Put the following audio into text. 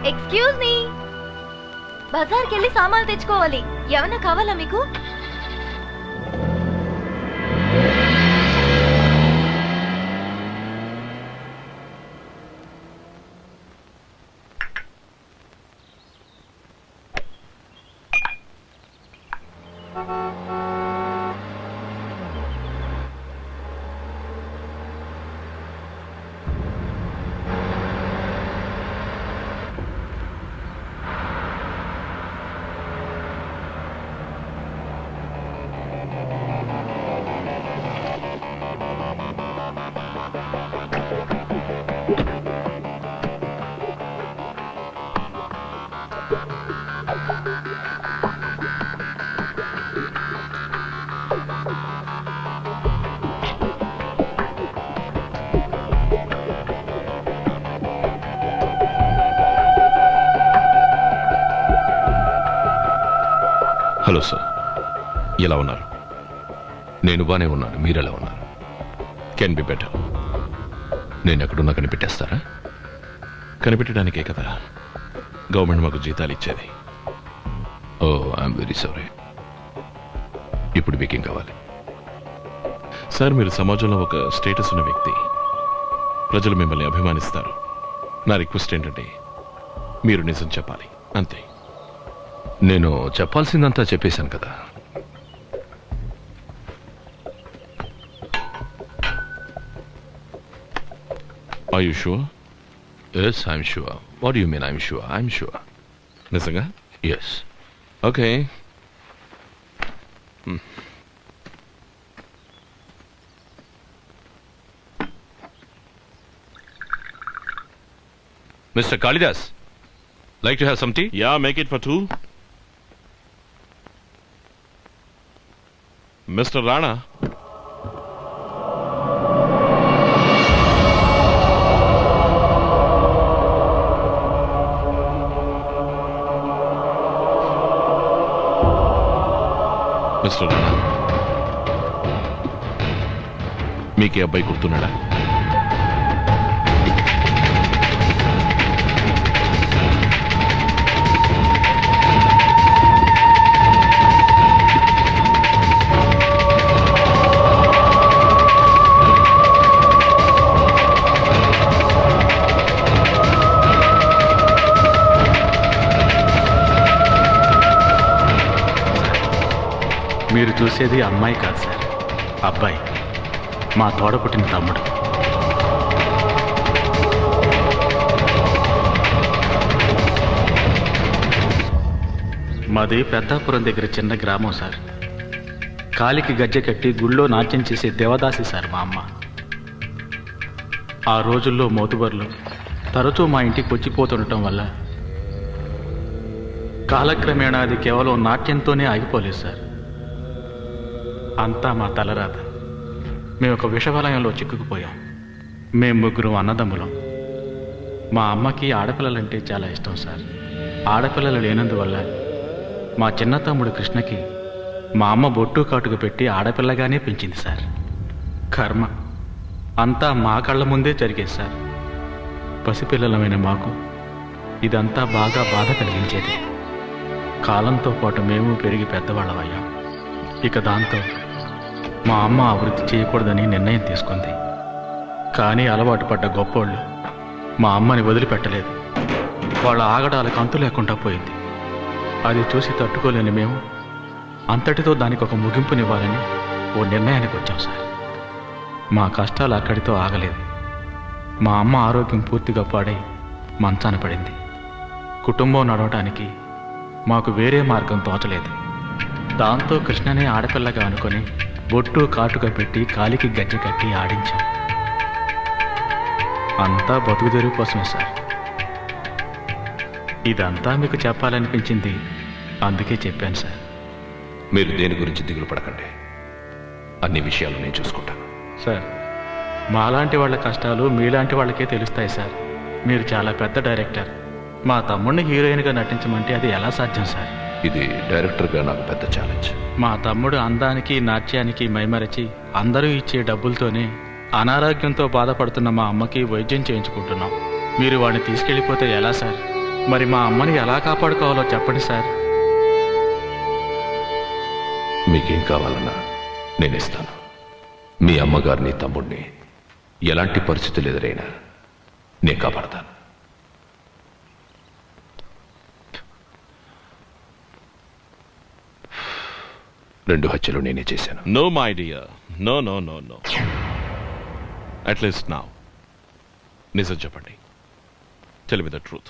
Excuse me, బజార్కి వెళ్ళి సామాన్లు తెచ్చుకోవాలి. ఏమన్నా కావాలా మీకు? హలో సార్, ఎలా ఉన్నారు? నేను బానే ఉన్నాను, మీరెలా ఉన్నారు? Can be better. నేను ఎక్కడున్నా కనిపెట్టేస్తారా? కనిపెట్టడానికే కదా గవర్నమెంట్ మాకు జీతాలు ఇచ్చేది. ఓ ఐఎమ్ వెరీ సారీ. ఇప్పుడు మీకేం కావాలి? సార్, మీరు సమాజంలో ఒక స్టేటస్ ఉన్న వ్యక్తి. ప్రజలు మిమ్మల్ని అభిమానిస్తారు. నా రిక్వెస్ట్ ఏంటంటే మీరు నిజం చెప్పాలి, అంతే. నేను చెప్పాల్సిందంతా చెప్పేశాను కదా. Are you sure? Yes, I'm sure. What do you mean I'm sure? I'm sure. నిజంగా? Yes. Okay. Mr. Kalidas, like to have some tea? Yeah, make it for 2. Mr. Rana. Mister Rana, మీకే అబ్బాయి గుర్తున్నాడా? మీరు చూసేది అమ్మాయి కాదు సార్, అబ్బాయి. మా తోడ పుట్టిన తమ్ముడు. మాది పెద్దాపురం దగ్గర చిన్న గ్రామం సార్. కాలికి గజ్జె కట్టి గుళ్ళో నాట్యం చేసే దేవదాసి సార్ మా అమ్మ. ఆ రోజుల్లో మోతుబర్లు తరచూ మా ఇంటికి వచ్చిపోతుండటం వల్ల కాలక్రమేణా అది కేవలం నాట్యంతోనే ఆగిపోలేదు సార్. అంతా మా తలరాత. మేము ఒక విషవలయంలో చిక్కుకుపోయాం. మేము ముగ్గురు అన్నదమ్ములం. మా అమ్మకి ఆడపిల్లలంటే చాలా ఇష్టం సార్. ఆడపిల్లలు లేనందువల్ల మా చిన్న తమ్ముడు కృష్ణకి మా అమ్మ బొట్టు కాటుకు పెట్టి ఆడపిల్లగానే పెంచింది సార్. కర్మ అంతా మా కళ్ళ ముందే జరిగేది సార్. పసిపిల్లలమైన మాకు ఇదంతా బాగా బాధ కలిగించేది. కాలంతో పాటు మేము పెరిగి పెద్దవాళ్ళమయ్యాం. ఇక దాంతో మా అమ్మ ఆ వృత్తి చేయకూడదని నిర్ణయం తీసుకుంది. కానీ అలవాటు పడ్డ గొప్పోళ్ళు మా అమ్మని వదిలిపెట్టలేదు. వాళ్ళ ఆగడాలకు అంతు లేకుండా పోయింది. అది చూసి తట్టుకోలేని మేము అంతటితో దానికి ఒక ముగింపునివ్వాలని ఓ నిర్ణయానికి వచ్చాం సార్. మా కష్టాలు అక్కడితో ఆగలేదు. మా అమ్మ ఆరోగ్యం పూర్తిగా పాడై మంచాన పడింది. కుటుంబం నడవటానికి మాకు వేరే మార్గం తోచలేదు. దాంతో కృష్ణనే ఆడపిల్లగా అనుకొని బొట్టు కాటుగా పెట్టి కాలికి గజ్జె కట్టి ఆడించాం. అంతా బతుకుదెరువు కోసమే సార్. ఇదంతా మీకు చెప్పాలనిపించింది, అందుకే చెప్పాను సార్. మీరు దేని గురించి దిగులు పడకండి, అన్ని విషయాలు నేను చూసుకుంటాను. సార్, మాలాంటి వాళ్ళ కష్టాలు మీలాంటి వాళ్ళకే తెలుస్తాయి సార్. మీరు చాలా పెద్ద డైరెక్టర్. మా తమ్ముడిని హీరోయిన్గా నటించమంటే అది ఎలా సాధ్యం సార్? ఇది డైరెక్టర్గా నాకు పెద్ద ఛాలెంజ్. మా తమ్ముడు అందానికి నాట్యానికి మైమరచి అందరూ ఇచ్చే డబ్బులతోనే అనారోగ్యంతో బాధపడుతున్న మా అమ్మకి వైద్యం చేయించుకుంటున్నాం. మీరు వాడిని తీసుకెళ్ళిపోతే ఎలా సార్? మరి మా అమ్మని ఎలా కాపాడుకోవాలో చెప్పండి సార్. మీకేం కావాలన్నా నేను ఇస్తాను. మీ అమ్మగారిని తమ్ముడిని ఎలాంటి పరిస్థితులు ఎదురైనా నేను కాపాడతాను. రెండు హత్యలు నేనే చేశాను. No my dear, no no no no. At least now నిజం చెప్పండి. Tell me the truth.